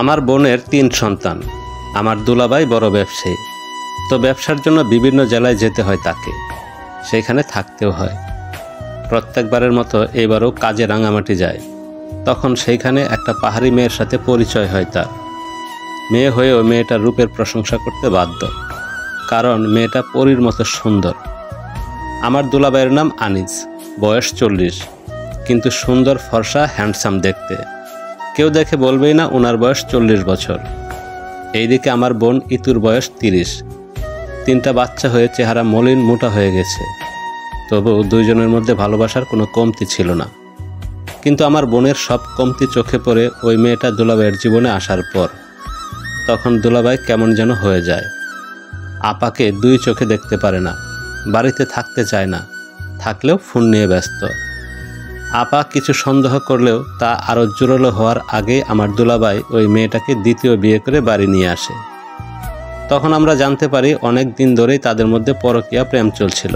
আমার বোনের ৩ সন্তান। আমার দুলাভাই বড় ব্যবসায়ী। তো ব্যবসার জন্য বিভিন্ন জেলায় যেতে হয় তাকে, সেইখানে থাকতেও হয়। প্রত্যেকবারের মতো এবারও কাজে রাঙামাটি যায়। তখন সেইখানে একটা পাহাড়ি মেয়ের সাথে পরিচয় হয় তার। মেয়ে হয়েও মেয়েটার রূপের প্রশংসা করতে বাধ্য, কারণ মেয়েটা পরীর মতো সুন্দর। আমার দুলাভাইয়ের নাম আনিস, বয়স 40, কিন্তু সুন্দর, ফর্সা, হ্যান্ডসাম দেখতে। কেউ দেখে বলবেই না ওনার বয়স 40 বছর। এইদিকে আমার বোন ইতুর বয়স 30। 3টা বাচ্চা হয়ে চেহারা মলিন, মোটা হয়ে গেছে। তবু দুইজনের মধ্যে ভালোবাসার কোনো কমতি ছিল না। কিন্তু আমার বোনের সব কমতি চোখে পড়ে ওই মেয়েটা দুলাভাইয়ের জীবনে আসার পর। তখন দুলাভাই কেমন যেন হয়ে যায়। আপাকে 2 চোখে দেখতে পারে না, বাড়িতে থাকতে চায় না, থাকলেও ফোন নিয়ে ব্যস্ত। আপা কিছু সন্দেহ করলেও তা আরও জোরালো হওয়ার আগেই আমার দুলাভাই ওই মেয়েটাকে দ্বিতীয় বিয়ে করে বাড়ি নিয়ে আসে। তখন আমরা জানতে পারি অনেক দিন ধরেই তাদের মধ্যে পরকীয়া প্রেম চলছিল।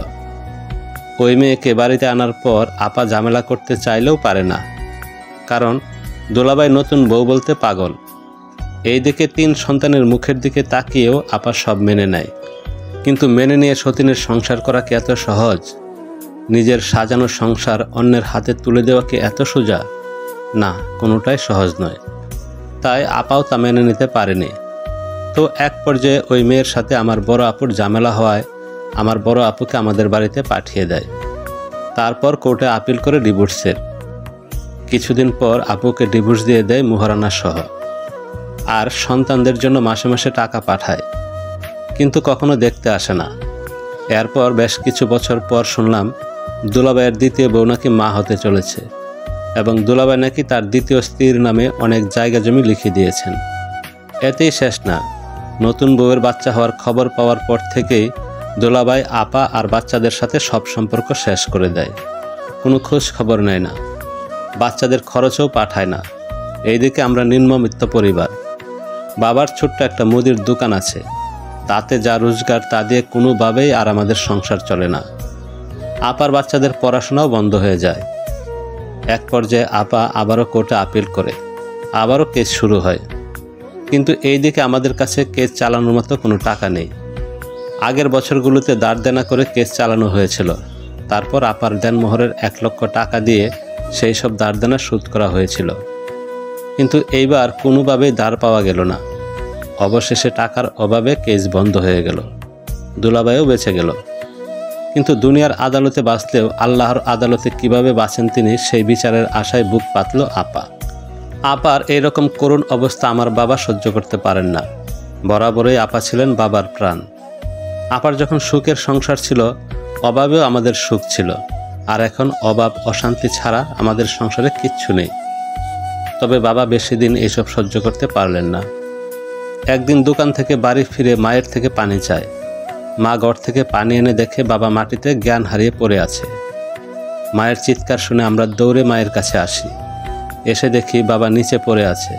ওই মেয়েকে বাড়িতে আনার পর আপা ঝামেলা করতে চাইলেও পারে না, কারণ দুলাভাই নতুন বউ বলতে পাগল। এইদিকে 3 সন্তানের মুখের দিকে তাকিয়েও আপা সব মেনে নেয়। কিন্তু মেনে নিয়ে সতীনের সংসার করা কি এত সহজ? নিজের সাজানো সংসার অন্যের হাতে তুলে দেওয়া কি এত সোজা? না, কোনোটাই সহজ নয়। তাই আপাও তা মেনে নিতে পারেনি। তো এক পর্যায়ে ওই মেয়ের সাথে আমার বড় আপুর ঝামেলা হওয়ায় আমার বড় আপুকে আমাদের বাড়িতে পাঠিয়ে দেয়। তারপর কোর্টে আপিল করে ডিভোর্সের। কিছুদিন পর আপুকে ডিভোর্স দিয়ে দেয় মোহরানা সহ। আর সন্তানদের জন্য মাসে মাসে টাকা পাঠায়, কিন্তু কখনো দেখতে আসে না। এরপর বেশ কিছু বছর পর শুনলাম দুলাভাইয়ের দ্বিতীয় বউ নাকি মা হতে চলেছে, এবং দুলাভাই নাকি তার দ্বিতীয় স্ত্রীর নামে অনেক জায়গা জমি লিখে দিয়েছেন। এতেই শেষ না, নতুন বউয়ের বাচ্চা হওয়ার খবর পাওয়ার পর থেকেই দুলাভাই আপা আর বাচ্চাদের সাথে সব সম্পর্ক শেষ করে দেয়। কোনো খোঁজ খবর নেয় না, বাচ্চাদের খরচও পাঠায় না। এইদিকে আমরা নিম্নবিত্ত পরিবার। বাবার ছোট্ট একটা মুদির দোকান আছে, তাতে যা রোজগার তা দিয়ে কোনোভাবেই আর আমাদের সংসার চলে না। আপার বাচ্চাদের পড়াশোনাও বন্ধ হয়ে যায়। এক পর্যায়ে আপা আবারও কোর্টে আপিল করে, আবারও কেস শুরু হয়। কিন্তু এই দিকে আমাদের কাছে কেস চালানোর মতো কোনো টাকা নেই। আগের বছরগুলোতে দাঁড় দেনা করে কেস চালানো হয়েছিল। তারপর আপার দেনমোহরের 1 লক্ষ টাকা দিয়ে সেই সব দাঁড় দেনা শোধ করা হয়েছিল। কিন্তু এইবার কোনোভাবেই দাঁড় পাওয়া গেল না। অবশেষে টাকার অভাবে কেস বন্ধ হয়ে গেল। দুলাভাইও বেঁচে গেল। কিন্তু দুনিয়ার আদালতে বাঁচলেও আল্লাহর আদালতে কিভাবে বাঁচেন তিনি, সেই বিচারের আশায় বুক পাতল আপা। আপার এইরকম করুণ অবস্থা আমার বাবা সহ্য করতে পারেন না। বরাবরই আপা ছিলেন বাবার প্রাণ। আপার যখন সুখের সংসার ছিল, অভাবেও আমাদের সুখ ছিল। আর এখন অভাব, অশান্তি ছাড়া আমাদের সংসারে কিচ্ছু নেই। তবে বাবা বেশি দিন এইসব সহ্য করতে পারলেন না। একদিন দোকান থেকে বাড়ি ফিরে মায়ের থেকে পানি চায়। মা ঘর থেকে পানি এনে দেখে বাবা মাটিতে জ্ঞান হারিয়ে পড়ে আছে। মায়ের চিৎকার শুনে আমরা দৌড়ে মায়ের কাছে আসি। এসে দেখি বাবা নিচে পড়ে আছে।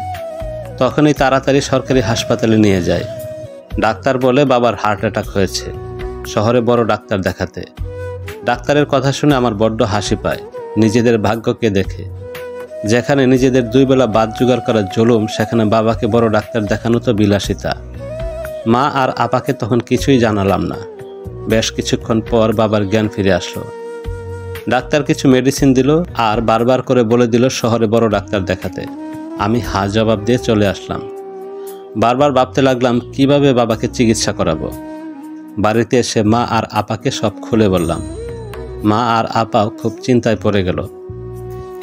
তখনই তাড়াতাড়ি সরকারি হাসপাতালে নিয়ে যায়। ডাক্তার বলে বাবার হার্ট অ্যাটাক হয়েছে, শহরে বড় ডাক্তার দেখাতে। ডাক্তারের কথা শুনে আমার বড্ড হাসি পায়। নিজেদের ভাগ্যকে দেখে, যেখানে নিজেদের 2 বেলা ভাত জোগাড় করার জুলুম, সেখানে বাবাকে বড় ডাক্তার দেখানো তো বিলাসিতা। মা আর আপাকে তখন কিছুই জানালাম না। বেশ কিছুক্ষণ পর বাবার জ্ঞান ফিরে আসলো। ডাক্তার কিছু মেডিসিন দিল আর বারবার করে বলে দিল শহরে বড় ডাক্তার দেখাতে। আমি হা জবাব দিয়ে চলে আসলাম। বারবার ভাবতে লাগলাম কিভাবে বাবাকে চিকিৎসা করাবো। বাড়িতে এসে মা আর আপাকে সব খুলে বললাম। মা আর আপাও খুব চিন্তায় পড়ে গেল।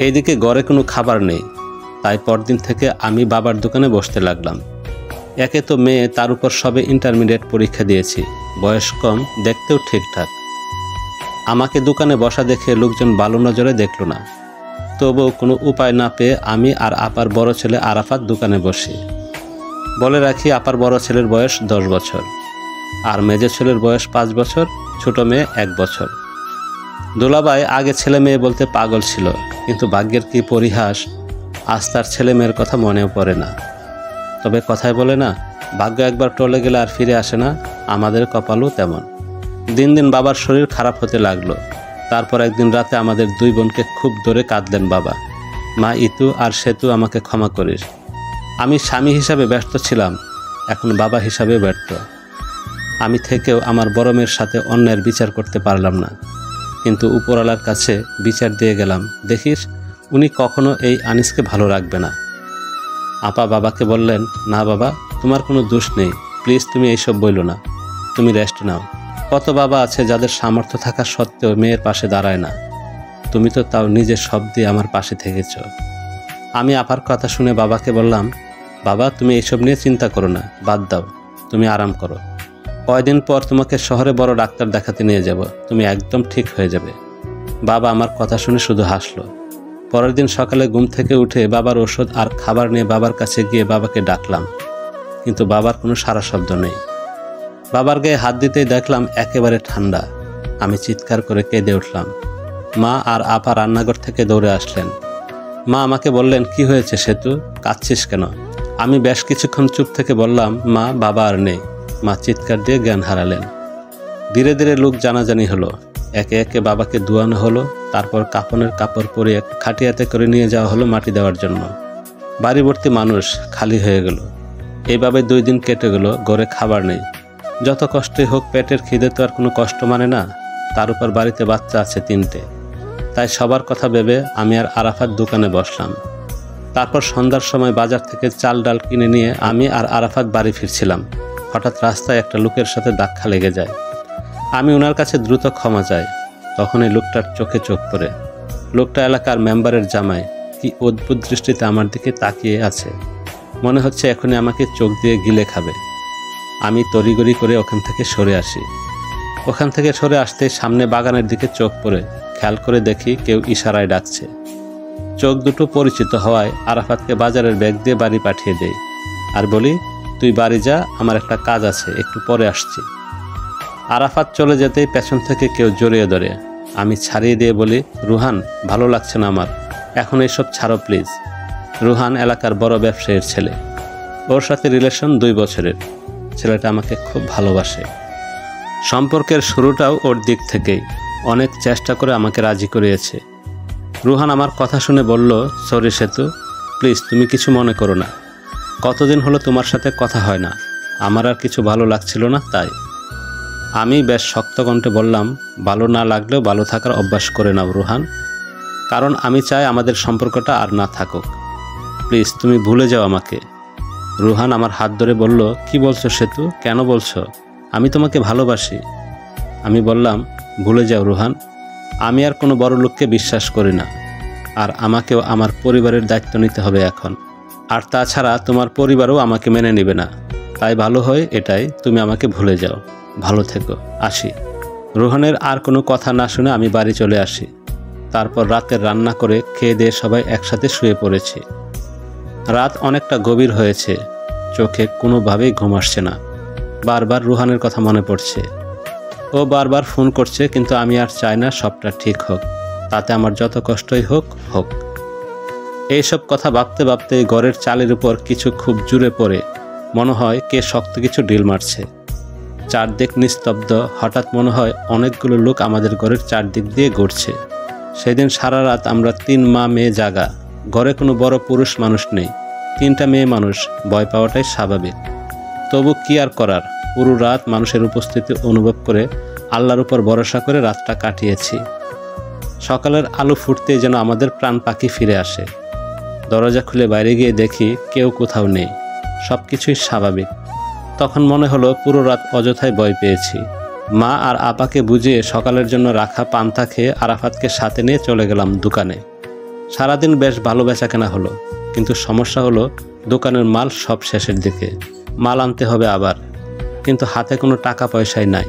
এইদিকে ঘরে কোনো খাবার নেই, তাই পরদিন থেকে আমি বাবার দোকানে বসতে লাগলাম। একে তো মেয়ে, তার উপর সবে ইন্টারমিডিয়েট পরীক্ষা দিয়েছি, বয়স কম, দেখতেও ঠিকঠাক। আমাকে দোকানে বসা দেখে লোকজন ভালো নজরে দেখল না। তবুও কোনো উপায় না পেয়ে আমি আর আপার বড় ছেলে আরাফাত দোকানে বসি। বলে রাখি, আপার বড় ছেলের বয়স 10 বছর, আর মেজো ছেলের বয়স 5 বছর, ছোট মেয়ে 1 বছর। দুলাভাই আগে ছেলে মেয়ে বলতে পাগল ছিল, কিন্তু ভাগ্যের কি পরিহাস, আজ তার ছেলে মেয়ের কথা মনেও পড়ে না। তবে কথায় বলে না, ভাগ্য একবার টলে গেলে আর ফিরে আসে না। আমাদের কপালও তেমন। দিন দিন বাবার শরীর খারাপ হতে লাগলো। তারপর একদিন রাতে আমাদের 2 বোনকে খুব ধরে কাঁদলেন বাবা। মা ইতু আর সেতু, আমাকে ক্ষমা করিস। আমি স্বামী হিসাবে ব্যস্ত ছিলাম, এখন বাবা হিসাবে ব্যর্থ। আমি থেকেও আমার বড় মেয়ের সাথে অন্যায়ের বিচার করতে পারলাম না, কিন্তু উপরওয়ালার কাছে বিচার দিয়ে গেলাম, দেখিস উনি কখনো এই আনিসকে ভালো রাখবে না। আপা বাবাকে বললেন, না বাবা, তোমার কোনো দোষ নেই, প্লিজ তুমি এইসব বইলো না, তুমি রেস্ট নাও। কত বাবা আছে যাদের সামর্থ্য থাকা সত্ত্বেও মেয়ের পাশে দাঁড়ায় না, তুমি তো তাও নিজের সব দিয়ে আমার পাশে থেকেছ। আমি আপার কথা শুনে বাবাকে বললাম, বাবা তুমি এইসব নিয়ে চিন্তা করো না, বাদ দাও, তুমি আরাম করো, কয়দিন পর তোমাকে শহরে বড় ডাক্তার দেখাতে নিয়ে যাব, তুমি একদম ঠিক হয়ে যাবে। বাবা আমার কথা শুনে শুধু হাসলো। পরের দিন সকালে ঘুম থেকে উঠে বাবার ওষুধ আর খাবার নিয়ে বাবার কাছে গিয়ে বাবাকে ডাকলাম, কিন্তু বাবার কোনো সাড়া শব্দ নেই। বাবার গায়ে হাত দিতেই দেখলাম একেবারে ঠান্ডা। আমি চিৎকার করে কেঁদে উঠলাম। মা আর আপা রান্নাঘর থেকে দৌড়ে আসলেন। মা আমাকে বললেন, কি হয়েছে সেতু, কাঁদছিস কেন? আমি বেশ কিছুক্ষণ চুপ থেকে বললাম, মা বাবা আর নেই। মা চিৎকার দিয়ে জ্ঞান হারালেন। ধীরে ধীরে লোক জানাজানি হলো, একে একে বাবাকে ধোয়ানো হলো, তারপর কাফনের কাপড় পরিয়ে খাটিয়াতে করে নিয়ে যাওয়া হলো মাটি দেওয়ার জন্য। বাড়ি ভর্তি মানুষ, খালি হয়ে গেল। এইভাবে 2 দিন কেটে গেল, ঘরে খাবার নেই। যত কষ্টই হোক পেটের খিদে তো আর কোনো কষ্ট মানে না, তার উপর বাড়িতে বাচ্চা আছে 3টে। তাই সবার কথা ভেবে আমি আর আরাফাত দোকানে বসলাম। তারপর সন্ধ্যার সময় বাজার থেকে চাল ডাল কিনে নিয়ে আমি আর আরাফাত বাড়ি ফিরছিলাম। হঠাৎ রাস্তায় একটা লোকের সাথে ধাক্কা লেগে যায়। আমি ওনার কাছে দ্রুত ক্ষমা চাই। তখন এই লোকটার চোখে চোখ পড়ে। লোকটা এলাকার মেম্বারের জামাই। কি অদ্ভুত দৃষ্টিতে আমার দিকে তাকিয়ে আছে, মনে হচ্ছে এখনই আমাকে চোখ দিয়ে গিলে খাবে। আমি তড়িগড়ি করে ওখান থেকে সরে আসি। ওখান থেকে সরে আসতে সামনে বাগানের দিকে চোখ পড়ে। খেয়াল করে দেখি কেউ ইশারায় ডাকছে। চোখ দুটো পরিচিত হওয়ায় আরাফাতকে বাজারের ব্যাগ দিয়ে বাড়ি পাঠিয়ে দেই আর বলি, তুই বাড়ি যা, আমার একটা কাজ আছে, একটু পরে আসছি। আরাফাত চলে যেতেই পেছন থেকে কেউ জড়িয়ে ধরে। আমি ছাড়িয়ে দিয়ে বলি, রুহান, ভালো লাগছে না আমার, এখন এইসব ছাড়ো প্লিজ। রুহান এলাকার বড় ব্যবসায়ীর ছেলে। ওর সাথে রিলেশন 2 বছরের। ছেলেটা আমাকে খুব ভালোবাসে। সম্পর্কের শুরুটাও ওর দিক থেকেই। অনেক চেষ্টা করে আমাকে রাজি করিয়েছে। রুহান আমার কথা শুনে বলল, সরি সেতু, প্লিজ তুমি কিছু মনে করো না। কতদিন হলো তোমার সাথে কথা হয় না, আমার আর কিছু ভালো লাগছিল না তাই। আমি বেশ শক্ত কণ্ঠে বললাম, ভালো না লাগলেও ভালো থাকার অভ্যাস করে নাও রুহান, কারণ আমি চাই আমাদের সম্পর্কটা আর না থাকুক। প্লিজ তুমি ভুলে যাও আমাকে। রুহান আমার হাত ধরে বলল, কি বলছো সেতু, কেন বলছো? আমি তোমাকে ভালোবাসি। আমি বললাম, ভুলে যাও রুহান, আমি আর কোনো বড় লোককে বিশ্বাস করি না, আর আমাকেও আমার পরিবারের দায়িত্ব নিতে হবে এখন। আর তাছাড়া তোমার পরিবারও আমাকে মেনে নেবে না। তাই ভালো হয় এটাই, তুমি আমাকে ভুলে যাও, ভালো থেকো, আসি। রুহানের আর কোনো কথা না শুনে আমি বাড়ি চলে আসি। তারপর রাতের রান্না করে খেয়ে দিয়ে সবাই একসাথে শুয়ে পড়েছি। রাত অনেকটা গভীর হয়েছে, চোখে কোনোভাবেই ঘুম আসছে না। বারবার রুহানের কথা মনে পড়ছে। ও বারবার ফোন করছে, কিন্তু আমি আর চাই না সবটা ঠিক হোক, তাতে আমার যত কষ্টই হোক হোক। এইসব কথা ভাবতে ভাবতে ঘরের চালের উপর কিছু খুব জোরে পড়ে, মনে হয় কে শক্ত কিছু ঢিল মারছে। চারদিক নিস্তব্ধ। হঠাৎ মনে হয় অনেকগুলো লোক আমাদের ঘরের চারদিক দিয়ে ঘুরছে। সেদিন সারা রাত আমরা 3 মা মেয়ে জাগা। ঘরে কোনো বড় পুরুষ মানুষ নেই, 3টা মেয়ে মানুষ। ভয় পাওয়াটাই স্বাভাবিক, তবু কি আর করার। পুরো রাত মানুষের উপস্থিতি অনুভব করে আল্লাহর উপর ভরসা করে রাতটা কাটিয়েছি। সকালের আলো ফুটতেই যেন আমাদের প্রাণ পাখি ফিরে আসে। দরজা খুলে বাইরে গিয়ে দেখি কেউ কোথাও নেই, সব কিছুই স্বাভাবিক। তখন মনে হলো পুরো রাত অযথায় ভয় পেয়েছি। মা আর আপাকে বুঝিয়ে সকালের জন্য রাখা পান্তা খেয়ে আরাফাতকে সাথে নিয়ে চলে গেলাম দোকানে। সারাদিন বেশ ভালো বেচাকেনা হলো, কিন্তু সমস্যা হলো দোকানের মাল সব শেষের দিকে। মাল আনতে হবে আবার, কিন্তু হাতে কোনো টাকা পয়সাই নাই।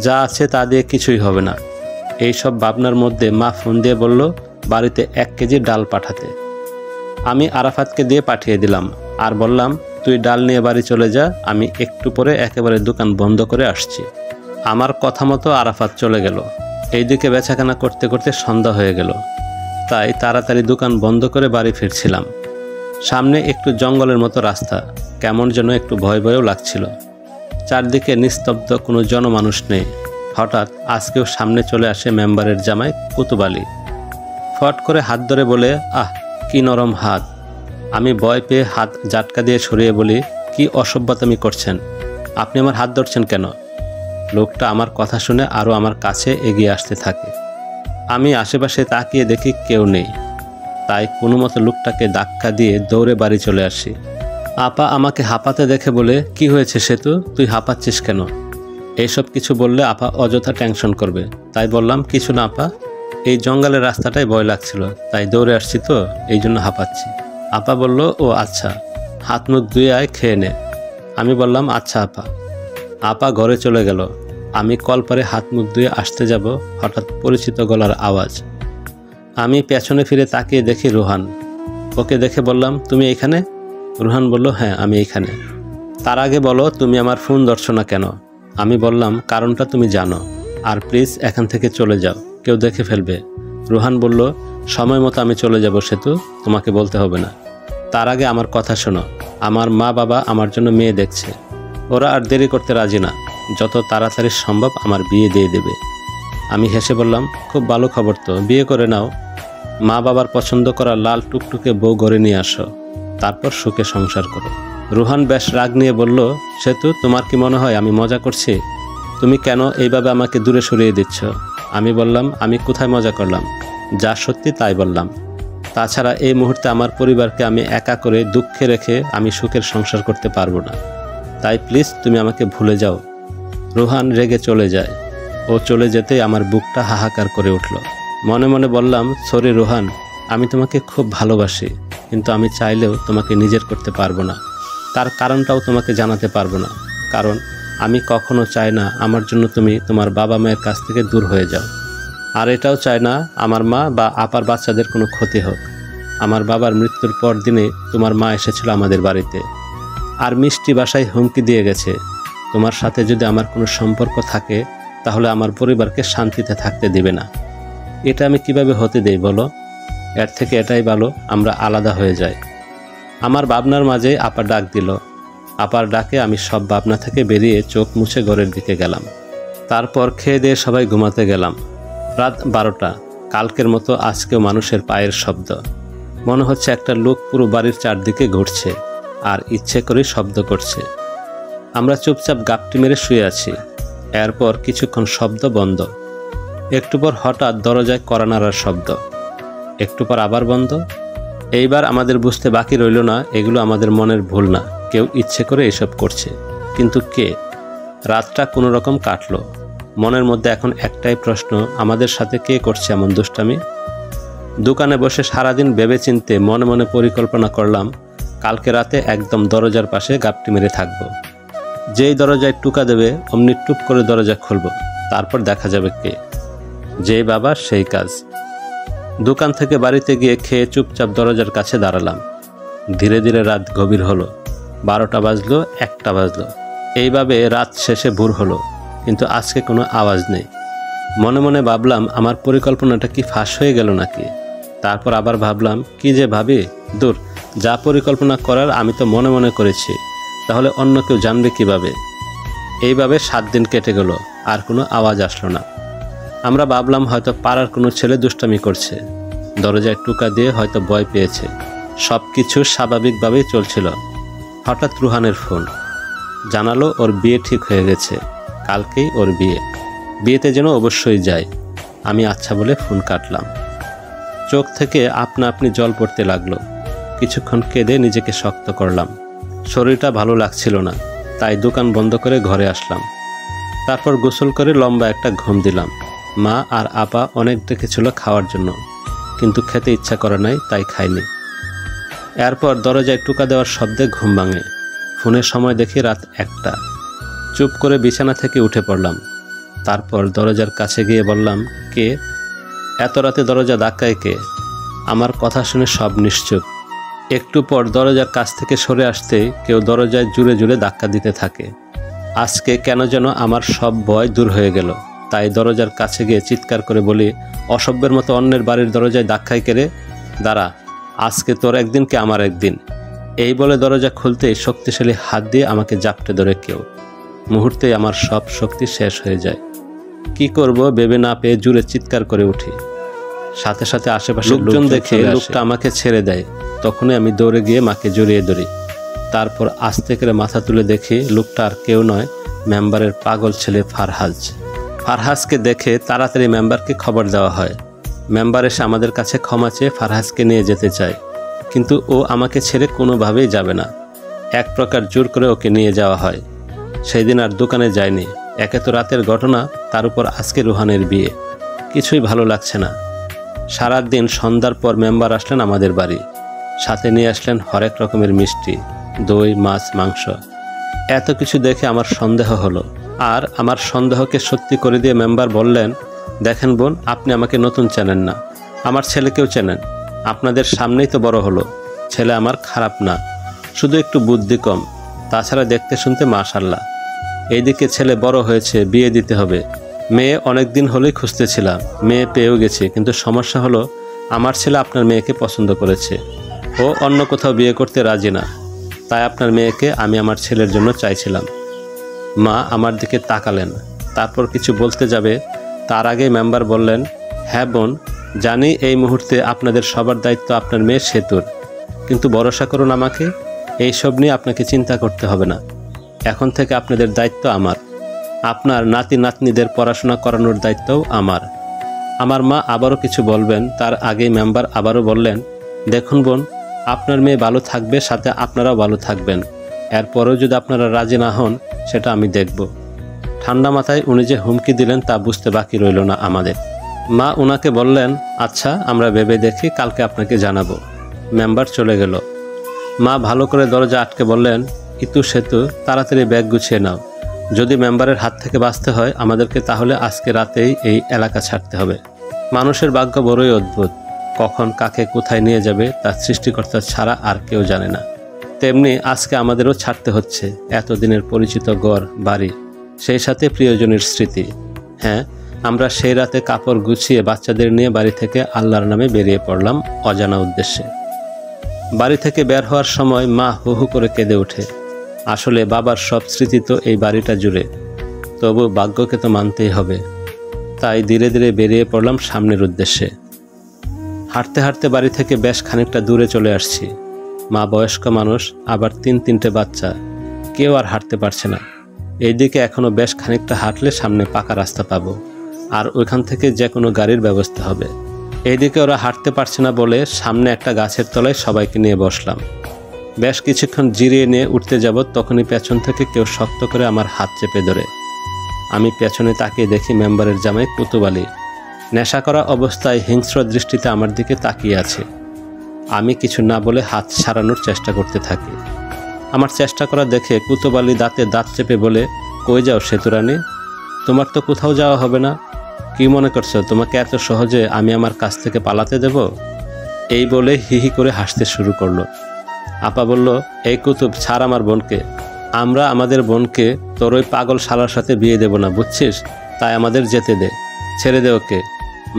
যা আছে তা দিয়ে কিছুই হবে না। এই সব ভাবনার মধ্যে মা ফোন দিয়ে বলল বাড়িতে 1 কেজি ডাল পাঠাতে। আমি আরাফাতকে দিয়ে পাঠিয়ে দিলাম আর বললাম, তুই ডাল নিয়ে বাড়ি চলে যা, আমি একটু পরে একেবারে দোকান বন্ধ করে আসছি। আমার কথা মতো আরাফাত চলে গেল। এইদিকে বেচাকেনা করতে করতে সন্ধ্যা হয়ে গেল, তাই তাড়াতাড়ি দোকান বন্ধ করে বাড়ি ফিরছিলাম। সামনে একটু জঙ্গলের মতো রাস্তা, কেমন যেন একটু ভয় ভয়ও লাগছিল। চারদিকে নিস্তব্ধ, কোনো জনমানুষ নেই। হঠাৎ আজকেও সামনে চলে আসে মেম্বারের জামাই কুতুব আলী। ফট করে হাত ধরে বলে, আহ কি নরম হাত, আমি ভয় পেয়ে হাত জাটকা দিয়ে সরিয়ে বলি, কি অসভ্যতামি করছেন, আপনি আমার হাত ধরছেন কেন? লোকটা আমার কথা শুনে আরও আমার কাছে এগিয়ে আসতে থাকে। আমি আশেপাশে তাকিয়ে দেখি কেউ নেই, তাই কোনো মতো লোকটাকে ধাক্কা দিয়ে দৌড়ে বাড়ি চলে আসি। আপা আমাকে হাঁপাতে দেখে বলে, কি হয়েছে সেতু, তুই হাঁপাচ্ছিস কেন? এইসব কিছু বললে আপা অযথা টেনশন করবে, তাই বললাম, কিছু না আপা, এই জঙ্গলের রাস্তাটাই ভয় লাগছিল, তাই দৌড়ে আসছি তো, এই জন্য হাঁপাচ্ছি। আপা বলল, ও আচ্ছা, হাত মুখ ধুয়ে আয়, খেয়ে নে। আমি বললাম, আচ্ছা আপা। আপা ঘরে চলে গেল। আমি কলপারে হাত মুখ ধুয়ে আসতে যাব, হঠাৎ পরিচিত গলার আওয়াজ। আমি পেছনে ফিরে তাকিয়ে দেখি রোহান। ওকে দেখে বললাম, তুমি এইখানে? রোহান বলল, হ্যাঁ আমি এইখানে। তার আগে বলো, তুমি আমার ফোন ধরছো না কেন? আমি বললাম, কারণটা তুমি জানো, আর প্লিজ এখান থেকে চলে যাও, কেউ দেখে ফেলবে। রোহান বলল, সময় মতো আমি চলে যাব সেতু, তোমাকে বলতে হবে না। তার আগে আমার কথা শোনো, আমার মা বাবা আমার জন্য মেয়ে দেখছে, ওরা আর দেরি করতে রাজি না, যত তাড়াতাড়ি সম্ভব আমার বিয়ে দিয়ে দেবে। আমি হেসে বললাম, খুব ভালো খবর তো, বিয়ে করে নাও। মা বাবার পছন্দ করা লাল টুকটুকে বউ ঘরে নিয়ে আসো, তারপর সুখে সংসার করো। রোহান বেশ রাগ নিয়ে বলল, সেতু, তোমার কি মনে হয় আমি মজা করছি? তুমি কেন এইভাবে আমাকে দূরে সরিয়ে দিচ্ছ? আমি বললাম, আমি কোথায় মজা করলাম, যা সত্যি তাই বললাম। তাছাড়া এই মুহূর্তে আমার পরিবারকে আমি একা করে দুঃখে রেখে আমি সুখের সংসার করতে পারবো না, তাই প্লিজ তুমি আমাকে ভুলে যাও। রোহান রেগে চলে যায়। ও চলে যেতেই আমার বুকটা হাহাকার করে উঠল। মনে মনে বললাম, সরি রোহান, আমি তোমাকে খুব ভালোবাসি, কিন্তু আমি চাইলেও তোমাকে নিজের করতে পারবো না। তার কারণটাও তোমাকে জানাতে পারবো না, কারণ আমি কখনো চাই না আমার জন্য তুমি তোমার বাবা মায়ের কাছ থেকে দূর হয়ে যাও। আর এটাও চাই না আমার মা বা আপার বাচ্চাদের কোনো ক্ষতি হোক। আমার বাবার মৃত্যুর পর দিনে তোমার মা এসেছিল আমাদের বাড়িতে, আর মিষ্টি ভাষায় হুমকি দিয়ে গেছে, তোমার সাথে যদি আমার কোনো সম্পর্ক থাকে তাহলে আমার পরিবারকে শান্তিতে থাকতে দিবে না। এটা আমি কিভাবে হতে দেই বলো? এর থেকে এটাই ভালো আমরা আলাদা হয়ে যাই। আমার ভাবনার মাঝে আপা ডাক দিল। আপার ডাকে আমি সব ভাবনা থেকে বেরিয়ে চোখ মুছে ঘরের দিকে গেলাম। তারপর খেয়ে দিয়ে সবাই ঘুমাতে গেলাম। রাত 12টা। কালকের মতো আজকেও মানুষের পায়ের শব্দ। মনে হচ্ছে একটা লোক পুরো বাড়ির চারদিকে ঘুরছে আর ইচ্ছে করে শব্দ করছে। আমরা চুপচাপ গাপটি মেরে শুয়ে আছি। এরপর কিছুক্ষণ শব্দ বন্ধ। একটু পর হঠাৎ দরজায় কড়া নাড়ার শব্দ। একটু পর আবার বন্ধ। এইবার আমাদের বুঝতে বাকি রইল না এগুলো আমাদের মনের ভুল না, কেউ ইচ্ছে করে এসব করছে। কিন্তু কে? রাতটা কোনো রকম কাটলো। মনের মধ্যে এখন একটাই প্রশ্ন, আমাদের সাথে কে করছে এমন দুষ্টামি? দোকানে বসে সারাদিন ভেবেচিন্তে মনে মনে পরিকল্পনা করলাম, কালকে রাতে একদম দরজার পাশে গাপটি মেরে থাকবো। যেই দরজায় টুকা দেবে অমনি টুপ করে দরজা খুলব, তারপর দেখা যাবে কে। যেই বাবা সেই কাজ। দোকান থেকে বাড়িতে গিয়ে খেয়ে চুপচাপ দরজার কাছে দাঁড়ালাম। ধীরে ধীরে রাত গভীর হলো। 12টা বাজলো, 1টা বাজলো। এইভাবে রাত শেষে ভোর হলো, কিন্তু আজকে কোনো আওয়াজ নেই। মনে মনে ভাবলাম, আমার পরিকল্পনাটা কি ফাঁস হয়ে গেল নাকি? তারপর আবার ভাবলাম, কি যে ভাবি, দূর, যা পরিকল্পনা করার আমি তো মনে মনে করেছি, তাহলে অন্য কেউ জানবে কিভাবে? এইভাবে 7 দিন কেটে গেল, আর কোনো আওয়াজ আসলো না। আমরা ভাবলাম হয়তো পাড়ার কোনো ছেলে দুষ্টামি করছে, দরজায় টুকা দিয়ে হয়তো ভয় পেয়েছে। সব কিছু স্বাভাবিকভাবেই চলছিল। হঠাৎ রুহানের ফোন। জানালো ওর বিয়ে ঠিক হয়ে গেছে, কালকেই ওর বিয়ে। বিয়েতে যেন অবশ্যই যাই। আমি আচ্ছা বলে ফোন কাটলাম। চোখ থেকে আপনা আপনি জল পড়তে লাগলো। কিছুক্ষণ কেঁদে নিজেকে শক্ত করলাম। শরীরটা ভালো লাগছিল না, তাই দোকান বন্ধ করে ঘরে আসলাম। তারপর গোসল করে লম্বা একটা ঘুম দিলাম। মা আর আপা অনেক ডেকেছিল খাওয়ার জন্য, কিন্তু খেতে ইচ্ছা করে নাই, তাই খাইনি। এরপর দরজায় টুকা দেওয়ার শব্দে ঘুম ভাঙে। ফোনের সময় দেখি রাত 1টা। চুপ করে বিছানা থেকে উঠে পড়লাম। তারপর দরজার কাছে গিয়ে বললাম, কে? এত রাতে দরজা ধাক্কায় কে? আমার কথা শুনে সব নিশ্চুপ। একটু পর দরজার কাছ থেকে সরে আসতে কেউ দরজায় জুড়ে জুড়ে ধাক্কা দিতে থাকে। আজকে কেন যেন আমার সব ভয় দূর হয়ে গেল, তাই দরজার কাছে গিয়ে চিৎকার করে বলি, অসভ্যের মতো অন্যের বাড়ির দরজায় ধাক্কায় কেড়ে, দাঁড়া, আজকে তোর একদিন কে আমার একদিন। এই বলে দরজা খুলতেই শক্তিশালী হাত দিয়ে আমাকে জাপটে ধরে কেউ। মুহূর্তেই আমার সব শক্তি শেষ হয়ে যায়। কি করব ভেবে না পেয়ে জুড়ে চিৎকার করে উঠি। সাথে সাথে আশেপাশে লোকজন দেখে লোকটা আমাকে ছেড়ে দেয়। তখনই আমি দৌড়ে গিয়ে মাকে জড়িয়ে ধরি। তারপর আস্তে করে মাথা তুলে দেখি লোকটা আর কেউ নয়, মেম্বারের পাগল ছেলে ফারহাজ। ফারহাজকে দেখে তাড়াতাড়ি মেম্বারকে খবর দেওয়া হয়। মেম্বার এসে আমাদের কাছে ক্ষমা চেয়ে ফারহাজকে নিয়ে যেতে চায়, কিন্তু ও আমাকে ছেড়ে কোনোভাবেই যাবে না। এক প্রকার জোর করে ওকে নিয়ে যাওয়া হয়। সেই দিন আর দোকানে যায়নি। একে তো রাতের ঘটনা, তার উপর আজকে রুহানের বিয়ে। কিছুই ভালো লাগছে না। সারা দিন সন্ধ্যার পর মেম্বার আসলেন আমাদের বাড়ি। সাথে নিয়ে আসলেন হরেক রকমের মিষ্টি, দই, মাছ, মাংস। এত কিছু দেখে আমার সন্দেহ হলো। আর আমার সন্দেহকে সত্যি করে দিয়ে মেম্বার বললেন, দেখেন বোন, আপনি আমাকে নতুন চেনেন না, আমার ছেলেকেও চেনেন। আপনাদের সামনেই তো বড় হলো। ছেলে আমার খারাপ না, শুধু একটু বুদ্ধি কম, তাছাড়া দেখতে শুনতে মাশাআল্লাহ। এইদিকে ছেলে বড় হয়েছে, বিয়ে দিতে হবে। মেয়ে অনেক দিন হলেই খুঁজতেছিলাম, মেয়ে পেয়েও গেছে, কিন্তু সমস্যা হলো আমার ছেলে আপনার মেয়েকে পছন্দ করেছে। ও অন্য কোথাও বিয়ে করতে রাজি না, তাই আপনার মেয়েকে আমি আমার ছেলের জন্য চাইছিলাম। মা আমার দিকে তাকালেন, তারপর কিছু বলতে যাবে তার আগে মেম্বার বললেন, হ্যাঁ বোন, জানি এই মুহূর্তে আপনাদের সবার দায়িত্ব আপনার মেয়ের সেতুর, কিন্তু ভরসা করুন আমাকে, এইসব নিয়ে আপনাকে চিন্তা করতে হবে না। এখন থেকে আপনাদের দায়িত্ব আমার। আপনার নাতি নাতনিদের পড়াশোনা করানোর দায়িত্বও আমার। আমার মা আবারও কিছু বলবেন, তার আগেই মেম্বার আবারও বললেন, দেখুন বোন, আপনার মেয়ে ভালো থাকবে, সাথে আপনারাও ভালো থাকবেন। এরপরেও যদি আপনারা রাজি না হন, সেটা আমি দেখব। ঠান্ডা মাথায় উনি যে হুমকি দিলেন তা বুঝতে বাকি রইল না আমাদের। মা উনাকে বললেন, আচ্ছা আমরা ভেবে দেখি, কালকে আপনাকে জানাবো। মেম্বার চলে গেল। মা ভালো করে দরজা আটকে বললেন, ইতু সেতু, তাড়াতাড়ি ব্যাগ গুছিয়ে নাও। যদি মেম্বারের হাত থেকে বাঁচতে হয় আমাদেরকে, তাহলে আজকে রাতেই এই এলাকা ছাড়তে হবে। মানুষের ভাগ্য বড়ই অদ্ভুত, কখন কাকে কোথায় নিয়ে যাবে তা সৃষ্টিকর্তা ছাড়া আর কেউ জানে না। তেমনি আজকে আমাদেরও ছাড়তে হচ্ছে এতদিনের পরিচিত ঘর বাড়ি, সেই সাথে প্রিয়জনের স্মৃতি। হ্যাঁ, আমরা সেই রাতে কাপড় গুছিয়ে বাচ্চাদের নিয়ে বাড়ি থেকে আল্লাহর নামে বেরিয়ে পড়লাম অজানা উদ্দেশ্যে। বাড়ি থেকে বের হওয়ার সময় মা হু হু করে কেঁদে ওঠে। আসলে বাবার সব স্মৃতি তো এই বাড়িটা জুড়ে, তবু ভাগ্যকে তো মানতেই হবে। তাই ধীরে ধীরে বেরিয়ে পড়লাম সামনের উদ্দেশ্যে। হাঁটতে হাঁটতে বাড়ি থেকে বেশ খানিকটা দূরে চলে আসছি। মা বয়স্ক মানুষ, আবার তিনটে বাচ্চা, কেউ আর হাঁটতে পারছে না। এইদিকে এখনও বেশ খানিকটা হাঁটলে সামনে পাকা রাস্তা পাবো, আর ওইখান থেকে যে কোনো গাড়ির ব্যবস্থা হবে। এইদিকে ওরা হাঁটতে পারছে না বলে সামনে একটা গাছের তলায় সবাইকে নিয়ে বসলাম। বেশ কিছুক্ষণ জিরিয়ে নিয়ে উঠতে যাব, তখনই পেছন থেকে কেউ শক্ত করে আমার হাত চেপে ধরে। আমি পেছনে তাকিয়ে দেখি মেম্বারের জামাই কুতুব আলী নেশা করা অবস্থায় হিংস্র দৃষ্টিতে আমার দিকে তাকিয়ে আছে। আমি কিছু না বলে হাত সারানোর চেষ্টা করতে থাকি। আমার চেষ্টা করা দেখে কুতুব আলী দাঁতে দাঁত চেপে বলে, কই যাও সেতুরানী, তোমার তো কোথাও যাওয়া হবে না। কি মনে করছো তোমাকে এত সহজে আমি আমার কাছ থেকে পালাতে দেব? এই বলে হিহি করে হাসতে শুরু করলো। আপা বলল, এই কুতুব, ছাড় আমার বোনকে। আমরা আমাদের বোনকে তোর ওই পাগল শালার সাথে বিয়ে দেব না, বুঝছিস? তাই আমাদের যেতে দে, ছেড়ে দে ওকে।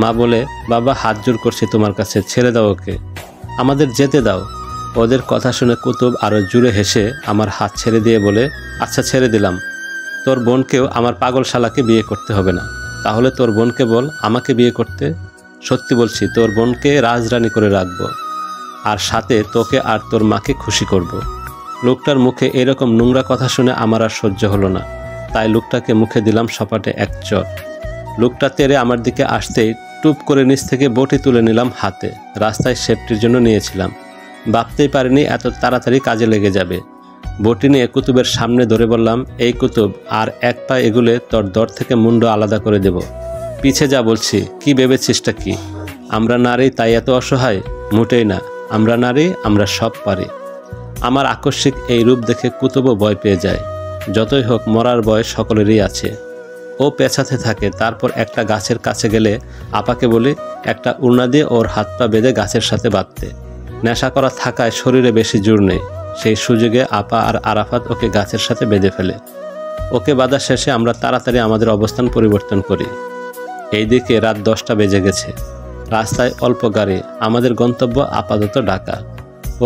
মা বলে, বাবা হাত জোর করছি তোমার কাছে, ছেড়ে দাও ওকে, আমাদের যেতে দাও। ওদের কথা শুনে কুতুব আরও জুড়ে হেসে আমার হাত ছেড়ে দিয়ে বলে, আচ্ছা ছেড়ে দিলাম, তোর বোনকেও আমার পাগল শালাকে বিয়ে করতে হবে না। তাহলে তোর বোনকে বল আমাকে বিয়ে করতে। সত্যি বলছি, তোর বোনকে রাজরানী করে রাখবো, আর সাথে তোকে আর তোর মাকে খুশি করব। লোকটার মুখে এরকম নোংরা কথা শুনে আমার আর সহ্য হলো না, তাই লোকটাকে মুখে দিলাম সপাটে এক চর। লোকটা তেড়ে আমার দিকে আসতেই টুপ করে নিচ থেকে বটি তুলে নিলাম হাতে। রাস্তায় সেফটির জন্য নিয়েছিলাম, ভাবতেই পারিনি এত তাড়াতাড়ি কাজে লেগে যাবে। বটি নিয়ে কুতুবের সামনে ধরে বললাম, এই কুতুব, আর এক পা এগুলে তোর দর থেকে মুন্ড আলাদা করে দেব। পিছে যা বলছি। কি ভেবেছিসটা কি? আমরা নারী তাই এত অসহায়? মোটেই না, আমরা নারী, আমরা সব পারি। আমার আকস্মিক এই রূপ দেখে কুতুবও ভয় পেয়ে যায়। যতই হোক মরার ভয় সকলেরই আছে। ও পেছাতে থাকে। তারপর একটা গাছের কাছে গেলে আপাকে বলি একটা উড়না দিয়ে ওর হাত পা বেঁধে গাছের সাথে বাঁধতে। নেশা করা থাকায় শরীরে বেশি জোর নেই। সেই সুযোগে আপা আর আরাফাত ওকে গাছের সাথে বেঁধে ফেলে। ওকে বাঁধা শেষে আমরা তাড়াতাড়ি আমাদের অবস্থান পরিবর্তন করি। এইদিকে রাত 10টা বেজে গেছে। রাস্তায় অল্প গাড়ি। আমাদের গন্তব্য আপাতত ঢাকা।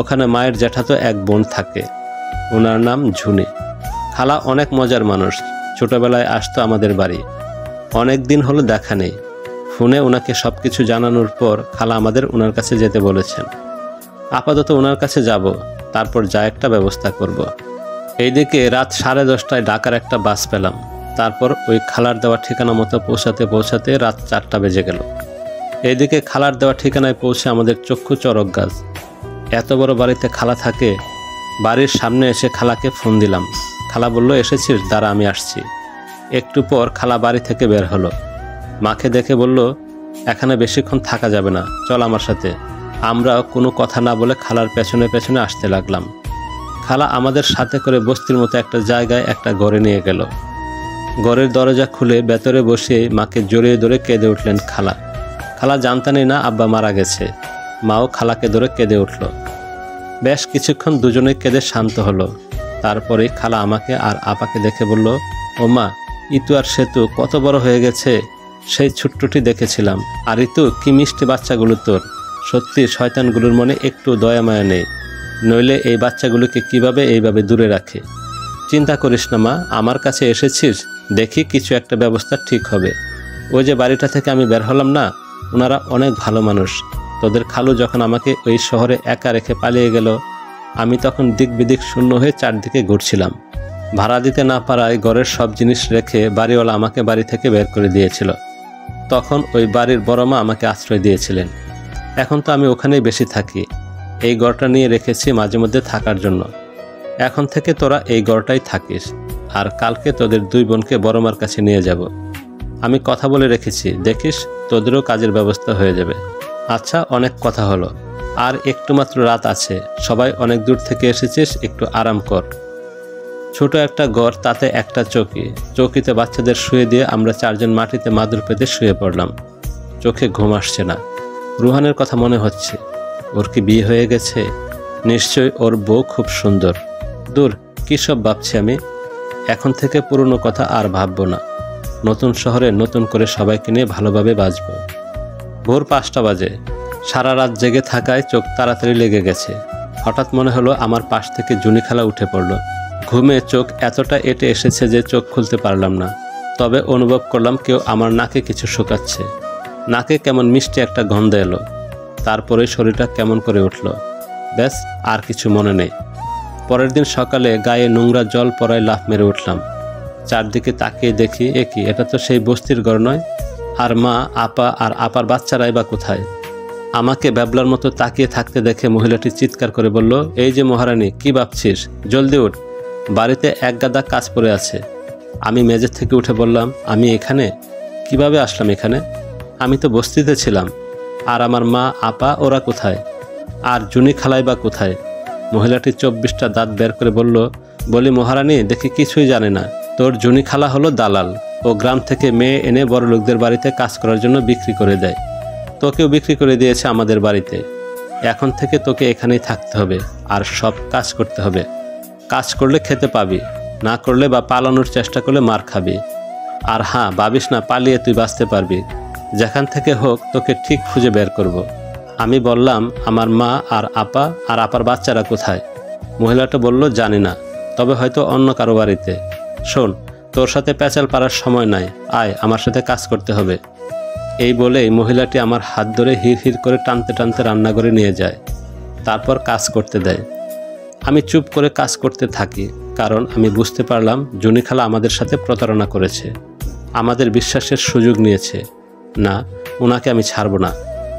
ওখানে মায়ের জ্যাঠাতো এক বোন থাকে, ওনার নাম ঝুনি। খালা অনেক মজার মানুষ, ছোটবেলায় আসতো আমাদের বাড়ি। অনেক দিন হলো দেখা নেই। ফোনে ওনাকে সব কিছু জানানোর পর খালা আমাদের ওনার কাছে যেতে বলেছেন। আপাতত ওনার কাছে যাব, তারপর যা একটা ব্যবস্থা করব। এইদিকে রাত 10:30টায় ঢাকার একটা বাস পেলাম। তারপর ওই খালার দেওয়া ঠিকানা মতো পৌঁছাতে রাত 4টা বেজে গেল। এইদিকে খালার দেওয়া ঠিকানায় পৌঁছে আমাদের চক্ষু চড়ক গাছ। এত বড় বাড়িতে খালা থাকে। বাড়ির সামনে এসে খালাকে ফোন দিলাম। খালা বলল, এসেছিস, দাঁড়া আমি আসছি। একটু পর খালা বাড়ি থেকে বের হলো। মাকে দেখে বলল, এখানে বেশিক্ষণ থাকা যাবে না, চল আমার সাথে। আমরা কোনো কথা না বলে খালার পেছনে পেছনে আসতে লাগলাম। খালা আমাদের সাথে করে বস্তির মতো একটা জায়গায় একটা ঘরে নিয়ে গেল। ঘরের দরজা খুলে ভেতরে বসে মাকে জড়িয়ে ধরে কেঁদে উঠলেন খালা। খালা জানতানই না আব্বা মারা গেছে। মাও খালাকে ধরে কেঁদে উঠল। বেশ কিছুক্ষণ দুজনে কেঁদে শান্ত হলো। তারপরে খালা আমাকে আর আপাকে দেখে বলল, ও মা, ইতু আর সেতু কত বড় হয়ে গেছে। সেই ছোট্টটি দেখেছিলাম। আর ইতু, কি মিষ্টি বাচ্চাগুলো তোর। সত্যি শয়তানগুলোর মনে একটু দয়া মায়া নেই, নইলে এই বাচ্চাগুলোকে কিভাবে এইভাবে দূরে রাখে। চিন্তা করিস না মা, আমার কাছে এসেছিস, দেখি কিছু একটা ব্যবস্থা ঠিক হবে। ওই যে বাড়িটা থেকে আমি বের হলাম না, ওনারা অনেক ভালো মানুষ। তোদের খালু যখন আমাকে ওই শহরে একা রেখে পালিয়ে গেল, আমি তখন দিক বিদিক শূন্য হয়ে চারদিকে ঘুরছিলাম। ভাড়া দিতে না পারায় ঘরের সব জিনিস রেখে বাড়িওয়ালা আমাকে বাড়ি থেকে বের করে দিয়েছিল। তখন ওই বাড়ির বড় মা আমাকে আশ্রয় দিয়েছিলেন। এখন তো আমি ওখানেই বেশি থাকি। এই ঘরটা নিয়ে রেখেছি মাঝে মধ্যে থাকার জন্য। এখন থেকে তোরা এই ঘরটাই থাকিস, আর কালকে তোদের দুই বোনকে বড় মার কাছে নিয়ে যাব। আমি কথা বলে রেখেছি, দেখিস তোদেরও কাজের ব্যবস্থা হয়ে যাবে। আচ্ছা, অনেক কথা হলো, আর একটু মাত্র রাত আছে। সবাই অনেক দূর থেকে এসেছিস, একটু আরাম কর। ছোট একটা ঘর, তাতে একটা চৌকি। চৌকিতে বাচ্চাদের শুয়ে দিয়ে আমরা চারজন মাটিতে মাদুর পেতে শুয়ে পড়লাম। চোখে ঘুম আসছে না। রুহানের কথা মনে হচ্ছে। ওর কি বিয়ে হয়ে গেছে? নিশ্চয়ই ওর বউ খুব সুন্দর। দূর, কী সব ভাবছি আমি। এখন থেকে পুরনো কথা আর ভাববো না। নতুন শহরে নতুন করে সবাইকে নিয়ে ভালোভাবে বাঁচব। ভোর 5টা বাজে। সারা রাত জেগে থাকায় চোখ তাড়াতাড়ি লেগে গেছে। হঠাৎ মনে হলো আমার পাশ থেকে জুনি খালা উঠে পড়ল। ঘুমে চোখ এতটা এঁটে এসেছে যে চোখ খুলতে পারলাম না। তবে অনুভব করলাম কেউ আমার নাকে কিছু শুকাচ্ছে। নাকে কেমন মিষ্টি একটা গন্ধ এলো। তারপরে শরীরটা কেমন করে উঠল। ব্যাস, আর কিছু মনে নেই। পরের দিন সকালে গায়ে নোংরা জল পড়ায় লাফ মেরে উঠলাম। চারদিকে তাকিয়ে দেখি, কি এটা তো সেই বস্তির ঘর নয়। আর মা, আপা আর আপার বাচ্চারাই বা কোথায়? আমাকে ব্যাবলার মতো তাকিয়ে থাকতে দেখে মহিলাটি চিৎকার করে বলল, এই যে মহারানী, কি ভাবছিস? জলদি উঠ, বাড়িতে এক গাদা কাজ পড়ে আছে। আমি মেঝে থেকে উঠে বললাম, আমি এখানে কিভাবে আসলাম? এখানে আমি তো বস্তিতে ছিলাম। আর আমার মা, আপা ওরা কোথায়? আর জুনি খালাই বা কোথায়? মহিলাটি 24টা দাঁত বের করে বলি মহারানী, দেখি কিছুই জানে না। তোর জুনি খালা হলো দালাল। ও গ্রাম থেকে মেয়ে এনে বড় লোকদের বাড়িতে কাজ করার জন্য বিক্রি করে দেয়। তোকেও বিক্রি করে দিয়েছে আমাদের বাড়িতে। এখন থেকে তোকে এখানেই থাকতে হবে, আর সব কাজ করতে হবে। কাজ করলে খেতে পাবি, না করলে বা পালানোর চেষ্টা করলে মার খাবি। আর হ্যাঁ, ভাবিস না পালিয়ে তুই বাঁচতে পারবি। যেখান থেকে হোক তোকে ঠিক খুঁজে বের করব। আমি বললাম, আমার মা আর আপা আর আপার বাচ্চারা কোথায়? মহিলাটা বলল, জানি না, তবে হয়তো অন্য কারো বাড়িতে। শোন, তোর সাথে প্যাচাল পাড়ার সময় নাই, আয় আমার সাথে কাজ করতে হবে। এই বলেই মহিলাটি আমার হাত ধরে হির হির করে টানতে টানতে রান্নাঘরে নিয়ে যায়। তারপর কাজ করতে দেয়। আমি চুপ করে কাজ করতে থাকি, কারণ আমি বুঝতে পারলাম জুনি খালা আমাদের সাথে প্রতারণা করেছে, আমাদের বিশ্বাসের সুযোগ নিয়েছে। না, ওনাকে আমি ছাড়ব না।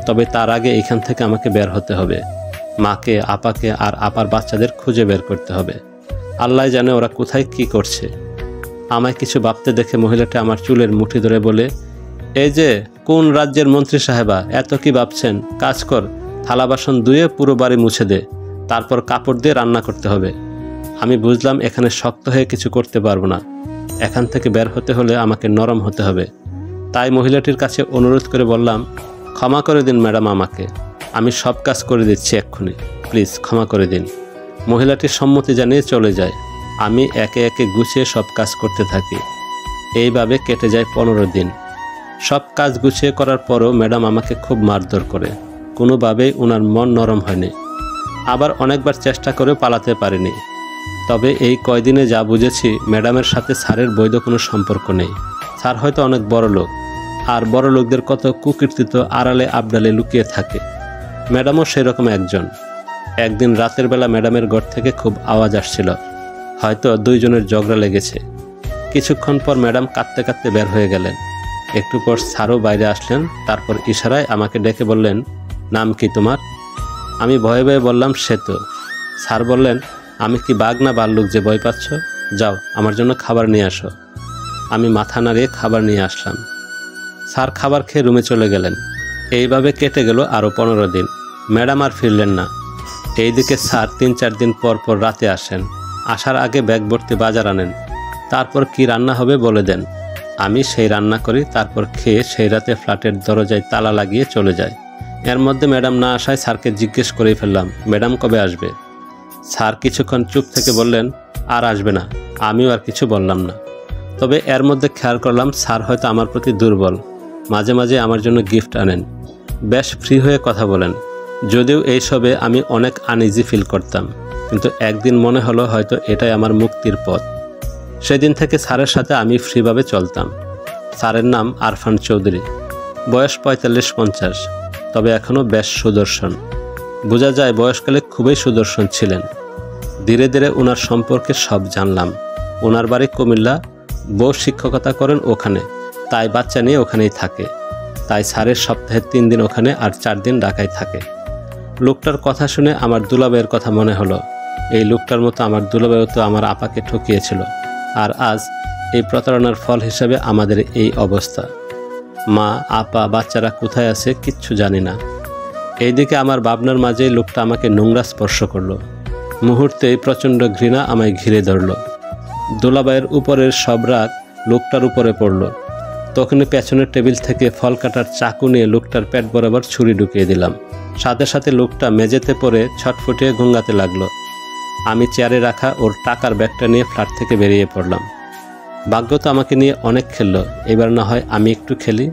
তবে তার আগে এখান থেকে আমাকে বের হতে হবে। মাকে, আপাকে আর আপার বাচ্চাদের খুঁজে বের করতে হবে। আল্লাহ জানে ওরা কোথায় কি করছে। আমায় কিছু ভাবতে দেখে মহিলাটি আমার চুলের মুঠি ধরে বলে, এই যে কোন রাজ্যের মন্ত্রী সাহেবা, এত কি ভাবছেন? কাজ কর, থালা বাসন ধুয়ে পুরো বাড়ি মুছে দে, তারপর কাপড় দিয়ে রান্না করতে হবে। আমি বুঝলাম এখানে শক্ত হয়ে কিছু করতে পারবো না। এখান থেকে বের হতে হলে আমাকে নরম হতে হবে। তাই মহিলাটির কাছে অনুরোধ করে বললাম, ক্ষমা করে দিন ম্যাডাম আমাকে, আমি সব কাজ করে দিচ্ছি এক্ষুনি, প্লিজ ক্ষমা করে দিন। মহিলাটির সম্মতি জানিয়ে চলে যায়। আমি একে একে গুছিয়ে সব কাজ করতে থাকি। এইভাবে কেটে যায় 15 দিন। সব কাজ গুছিয়ে করার পরও ম্যাডাম আমাকে খুব মারধর করে। কোনোভাবেই ওনার মন নরম হয়নি। আবার অনেকবার চেষ্টা করে পালাতে পারিনি। তবে এই কয়দিনে যা বুঝেছি, ম্যাডামের সাথে স্যারের বৈধ কোনো সম্পর্ক নেই। স্যার হয়তো অনেক বড় লোক, আর বড় লোকদের কত কুকীর্তিত আড়ালে আবডালে লুকিয়ে থাকে। ম্যাডামও সেরকম একজন। একদিন রাতের বেলা ম্যাডামের ঘর থেকে খুব আওয়াজ আসছিল, হয়তো দুইজনের ঝগড়া লেগেছে। কিছুক্ষণ পর ম্যাডাম কাঁদতে কাঁদতে বের হয়ে গেলেন। একটু পর স্যারও বাইরে আসলেন। তারপর ইশারায় আমাকে ডেকে বললেন, নাম কি তোমার? আমি ভয়ে ভয়ে বললাম, সেতু। স্যার বললেন, আমি কি বাঘ না ভাল্লুক যে ভয় পাচ্ছ? যাও আমার জন্য খাবার নিয়ে আসো। আমি মাথা নাড়িয়ে খাবার নিয়ে আসলাম। স্যার খাবার খেয়ে রুমে চলে গেলেন। এইভাবে কেটে গেল আরও 15 দিন। ম্যাডাম আর ফিরলেন না। এইদিকে স্যার 3-4 দিন পর পর রাতে আসেন। আসার আগে ব্যাগ ভর্তি বাজার আনেন। তারপর কি রান্না হবে বলে দেন। আমি সেই রান্না করি, তারপর খেয়ে সেই রাতে ফ্ল্যাটের দরজায় তালা লাগিয়ে চলে যায়। এর মধ্যে ম্যাডাম না আসায় স্যারকে জিজ্ঞেস করেই ফেললাম, ম্যাডাম কবে আসবে? স্যার কিছুক্ষণ চুপ থেকে বললেন, আর আসবে না। আমিও আর কিছু বললাম না। তবে এর মধ্যে খেয়াল করলাম স্যার হয়তো আমার প্রতি দুর্বল। মাঝে মাঝে আমার জন্য গিফট আনেন, বেশ ফ্রি হয়ে কথা বলেন। যদিও এইসবে আমি অনেক আনইজি ফিল করতাম, কিন্তু একদিন মনে হলো হয়তো এটাই আমার মুক্তির পথ। সেদিন থেকে স্যারের সাথে আমি ফ্রিভাবে চলতাম। স্যারের নাম আরফান চৌধুরী। বয়স 45-50, তবে এখনও বেশ সুদর্শন। বোঝা যায় বয়সকালে খুবই সুদর্শন ছিলেন। ধীরে ধীরে ওনার সম্পর্কে সব জানলাম। ওনার বাড়ি কুমিল্লা, বউ শিক্ষকতা করেন ওখানে, তাই বাচ্চা নিয়ে ওখানেই থাকে। তাই স্যারের সপ্তাহে 3 দিন ওখানে আর 4 দিন ঢাকায় থাকে। লোকটার কথা শুনে আমার দুলাভাইয়ের কথা মনে হলো। এই লোকটার মতো আমার দুলাভাইও তো আমার আপাকে ঠকিয়েছিল, আর আজ এই প্রতারণার ফল হিসাবে আমাদের এই অবস্থা। মা, আপা, বাচ্চারা কোথায় আছে কিচ্ছু জানি না। এইদিকে আমার ভাবনার মাঝেই লোকটা আমাকে নোংরা স্পর্শ করলো। মুহূর্তেই প্রচণ্ড ঘৃণা আমায় ঘিরে ধরল। দুলাভাইয়ের উপরের সব রাগ লোকটার উপরে পড়ল। তখনই পেছনের টেবিল থেকে ফল কাটার চাকু নিয়ে লোকটার পেট বরাবর ছুরি ঢুকিয়ে দিলাম। সাথে সাথে লোকটা মেঝেতে পড়ে ছটফটিয়ে গঙ্গাতে লাগলো। আমি চেয়ারে রাখা ওর টাকার ব্যাগটা নিয়ে ফ্ল্যাট থেকে বেরিয়ে পড়লাম। ভাগ্য তো আমাকে নিয়ে অনেক খেললো, এবার না হয় আমি একটু খেলি।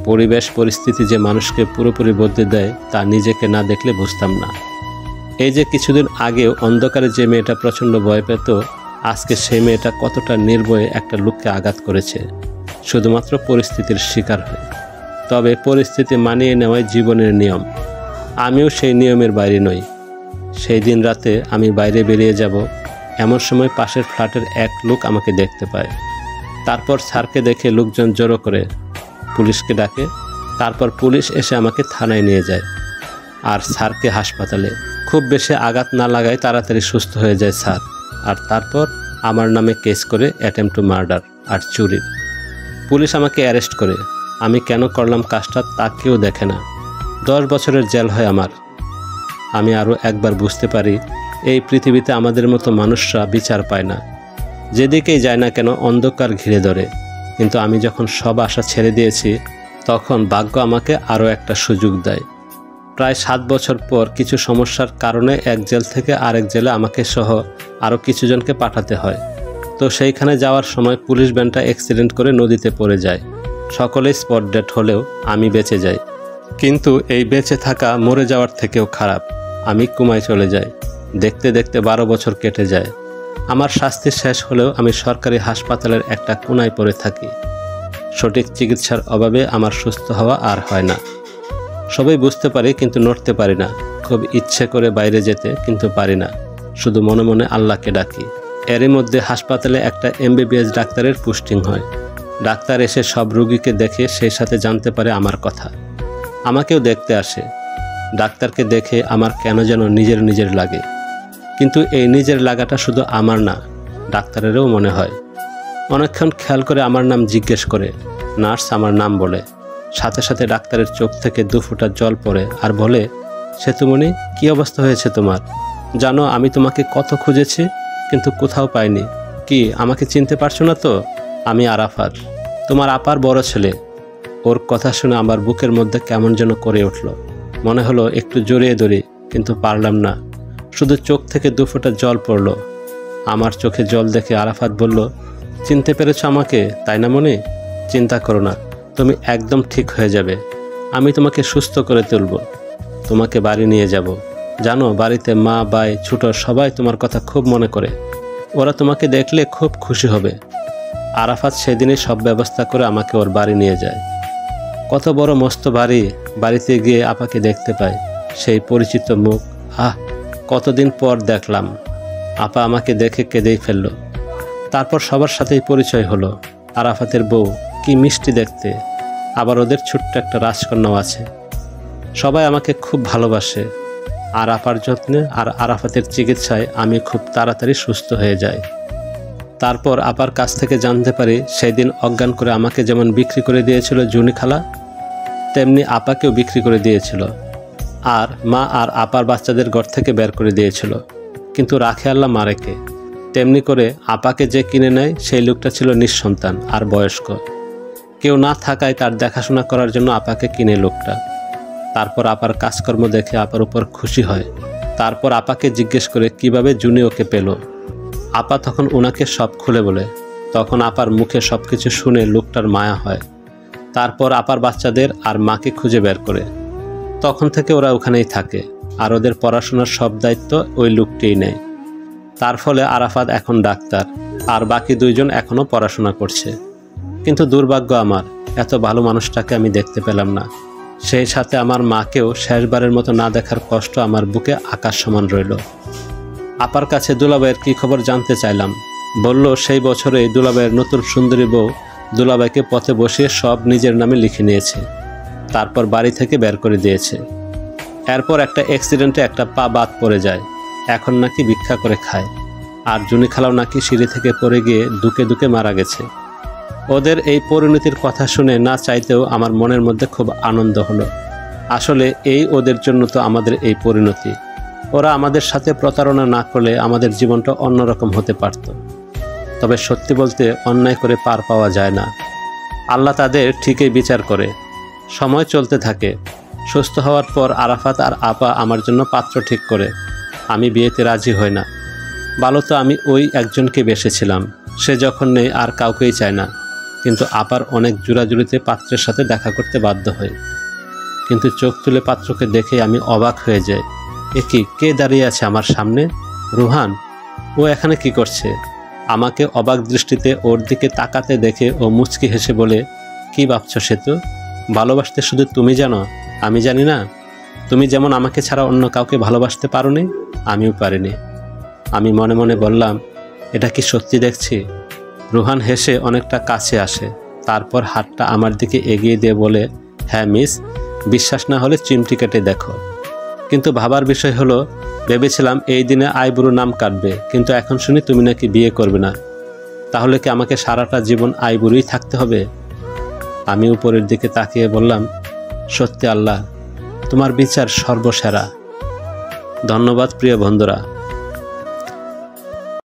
পরিবেশ পরিস্থিতি যে মানুষকে পুরোপুরি বদলে দেয় তা নিজেকে না দেখলে বুঝতাম না। এই যে কিছুদিন আগেও অন্ধকারে যে মেয়েটা প্রচণ্ড ভয় পেত, আজকে সেই মেয়েটা কতটা নির্ভয়ে একটা লোককে আঘাত করেছে, শুধুমাত্র পরিস্থিতির শিকার হয়ে। তবে পরিস্থিতি মানিয়ে নেওয়াই জীবনের নিয়ম। আমিও সেই নিয়মের বাইরে নই। সেই দিন রাতে আমি বাইরে বেরিয়ে যাব, এমন সময় পাশের ফ্ল্যাটের এক লোক আমাকে দেখতে পায়। তারপর স্যারকে দেখে লোকজন জড়ো করে পুলিশকে ডাকে। তারপর পুলিশ এসে আমাকে থানায় নিয়ে যায়, আর স্যারকে হাসপাতালে। খুব বেশি আঘাত না লাগায় তাড়াতাড়ি সুস্থ হয়ে যায় স্যার। আর তারপর আমার নামে কেস করে অ্যাটেম্প টু মার্ডার আর চুরি। পুলিশ আমাকে অ্যারেস্ট করে। আমি কেন করলাম কাজটা তা কেউ দেখে না। 10 বছরের জেল হয় আমার। আমি আরও একবার বুঝতে পারি, এই পৃথিবীতে আমাদের মতো মানুষরা বিচার পায় না। যেদিকেই যায় না কেন অন্ধকার ঘিরে ধরে। কিন্তু আমি যখন সব আশা ছেড়ে দিয়েছি, তখন ভাগ্য আমাকে আরও একটা সুযোগ দেয়। প্রায় 7 বছর পর কিছু সমস্যার কারণে এক জেল থেকে আরেক জেলে আমাকে সহ আরও কিছুজনকে পাঠাতে হয়। তো সেইখানে যাওয়ার সময় পুলিশ ভ্যানটা অ্যাক্সিডেন্ট করে নদীতে পড়ে যায়। সকলেই স্পট ডেড হলেও আমি বেঁচে যাই। কিন্তু এই বেঁচে থাকা মরে যাওয়ার থেকেও খারাপ। আমি কোমায় চলে যাই। দেখতে দেখতে 12 বছর কেটে যায়। আমার শাস্তি শেষ হলেও আমি সরকারি হাসপাতালের একটা কোনায় পড়ে থাকি। সঠিক চিকিৎসার অভাবে আমার সুস্থ হওয়া আর হয় না। সবাই বুঝতে পারি, কিন্তু নড়তে পারি না। খুব ইচ্ছে করে বাইরে যেতে, কিন্তু পারি না। শুধু মনে মনে আল্লাহকে ডাকি। এরই মধ্যে হাসপাতালে একটা MBBS ডাক্তারের পোস্টিং হয়। ডাক্তার এসে সব রোগীকে দেখে সেই সাথে জানতে পারে আমার কথা। আমাকেও দেখতে আসে। ডাক্তারকে দেখে আমার কেন যেন নিজের লাগে। কিন্তু এই নিজের লাগাটা শুধু আমার না, ডাক্তারেরও মনে হয়। অনেকক্ষণ খেয়াল করে আমার নাম জিজ্ঞেস করে। নার্স আমার নাম বলে। সাথে সাথে ডাক্তারের চোখ থেকে 2 ফোঁটা জল পড়ে আর বলে, সেতুমণি, কী অবস্থা হয়েছে তোমার? জানো আমি তোমাকে কত খুঁজেছি, কিন্তু কোথাও পাইনি। কি আমাকে চিনতে পারছো না তো? আমি আরাফাত, তোমার আপার বড় ছেলে। ওর কথা শুনে আমার বুকের মধ্যে কেমন যেন করে উঠল। মনে হলো একটু জড়িয়ে ধরি, কিন্তু পারলাম না। শুধু চোখ থেকে 2 ফোঁটা জল পড়ল। আমার চোখে জল দেখে আরাফাত বলল, চিনতে পেরেছ আমাকে, তাই না মনি? চিন্তা করো না, তুমি একদম ঠিক হয়ে যাবে। আমি তোমাকে সুস্থ করে তুলব, তোমাকে বাড়ি নিয়ে যাব। জানো বাড়িতে মা, ভাই, ছোট সবাই তোমার কথা খুব মনে করে। ওরা তোমাকে দেখলে খুব খুশি হবে। আরাফাত সেদিনই সব ব্যবস্থা করে আমাকে ওর বাড়ি নিয়ে যায়। কত বড় মস্ত বাড়ি, বাড়িতে গিয়ে আপাকে দেখতে পাই, সেই পরিচিত মুখ। কতদিন পর দেখলাম। আপা আমাকে দেখে কেঁদেই ফেলল। তারপর সবার সাথেই পরিচয় হলো। আরাফাতের বউ কি মিষ্টি দেখতে, আবার ওদের ছোট্ট একটা রাজকন্যাও আছে। সবাই আমাকে খুব ভালোবাসে। আর আপার যত্নে আর আরাফাতের চিকিৎসায় আমি খুব তাড়াতাড়ি সুস্থ হয়ে যাই। তারপর আপার কাছ থেকে জানতে পারি সেই দিন অজ্ঞান করে আমাকে যেমন বিক্রি করে দিয়েছিল জুনি খালা, তেমনি আপাকেও বিক্রি করে দিয়েছিল। আর মা আর আপার বাচ্চাদের ঘর থেকে বের করে দিয়েছিল, কিন্তু রাখে আল্লাহ মারেকে। তেমনি করে আপাকে যে কিনে নেয় সেই লোকটা ছিল নিঃসন্তান আর বয়স্ক। কেউ না থাকায় তার দেখাশোনা করার জন্য আপাকে কিনে লোকটা। তারপর আপার কাজকর্ম দেখে আপার উপর খুশি হয়। তারপর আপাকে জিজ্ঞেস করে কিভাবে জুনি ওকে পেল। আপা তখন ওনাকে সব খুলে বলে। তখন আপার মুখে সব কিছু শুনে লোকটার মায়া হয়। তারপর আপার বাচ্চাদের আর মাকে খুঁজে বের করে। তখন থেকে ওরা ওখানেই থাকে, আর ওদের পড়াশোনার সব দায়িত্ব ওই লোকটিই নেয়। তার ফলে আরাফাত এখন ডাক্তার, আর বাকি দুইজন এখনও পড়াশোনা করছে। কিন্তু দুর্ভাগ্য আমার, এত ভালো মানুষটাকে আমি দেখতে পেলাম না। সেই সাথে আমার মাকেও শেষবারের মতো না দেখার কষ্ট আমার বুকে আকাশ সমান রইল। আপার কাছে দুলাভাইয়ের কী খবর জানতে চাইলাম। বলল সেই বছরে দুলাভাইয়ের নতুন সুন্দরী বউ দুলাভাইকে পথে বসিয়ে সব নিজের নামে লিখে নিয়েছে, তারপর বাড়ি থেকে বের করে দিয়েছে। এরপর একটা অ্যাক্সিডেন্টে একটা পা বাদ পড়ে যায়, এখন নাকি ভিক্ষা করে খায়। আর জুনি খালাও নাকি সিঁড়ি থেকে পড়ে গিয়ে দুকে দুকে মারা গেছে। ওদের এই পরিণতির কথা শুনে না চাইতেও আমার মনের মধ্যে খুব আনন্দ হলো। আসলে এই ওদের জন্য তো আমাদের এই পরিণতি। ওরা আমাদের সাথে প্রতারণা না করলে আমাদের জীবনটা অন্যরকম হতে পারত। তবে সত্যি বলতে অন্যায় করে পার পাওয়া যায় না। আল্লাহ তাদের ঠিকই বিচার করে। সময় চলতে থাকে। সুস্থ হওয়ার পর আরাফাত আর আপা আমার জন্য পাত্র ঠিক করে। আমি বিয়েতে রাজি হই না। ভালো তো আমি ওই একজনকে বেসেছিলাম, সে যখন নেই আর কাউকেই চায় না। কিন্তু আপার অনেক জোরাজুরিতে পাত্রের সাথে দেখা করতে বাধ্য হই। কিন্তু চোখ তুলে পাত্রকে দেখে আমি অবাক হয়ে যাই। কে দাঁড়িয়ে আছে আমার সামনে? রুহান। ও এখানে কি করছে? আমাকে অবাক দৃষ্টিতে ওর দিকে তাকাতে দেখে ও মুচকি হেসে বলে, কি ভাবছো সেতু? ভালোবাসতে শুধু তুমি জানো, আমি জানি না? তুমি যেমন আমাকে ছাড়া অন্য কাউকে ভালোবাসতে পারোনি, আমিও পারিনি। আমি মনে মনে বললাম, এটা কি সত্যি দেখছি? রুহান হেসে অনেকটা কাছে আসে, তারপর হাতটা আমার দিকে এগিয়ে দিয়ে বলে, হ্যাঁ মিস, বিশ্বাস না হলে চিমটি কেটে দেখো। কিন্তু ভাবার বিষয় হলো, ভেবেছিলাম এই দিনে আইবুড়ো নাম কাটবে, কিন্তু এখন শুনি তুমি নাকি বিয়ে করবে না। তাহলে কি আমাকে সারাটা জীবন আইবুড়োই থাকতে হবে? আমি উপরের দিকে তাকিয়ে বললাম, সত্যি আল্লাহ, তোমার বিচার সর্বসেরা। ধন্যবাদ প্রিয় বন্ধুরা।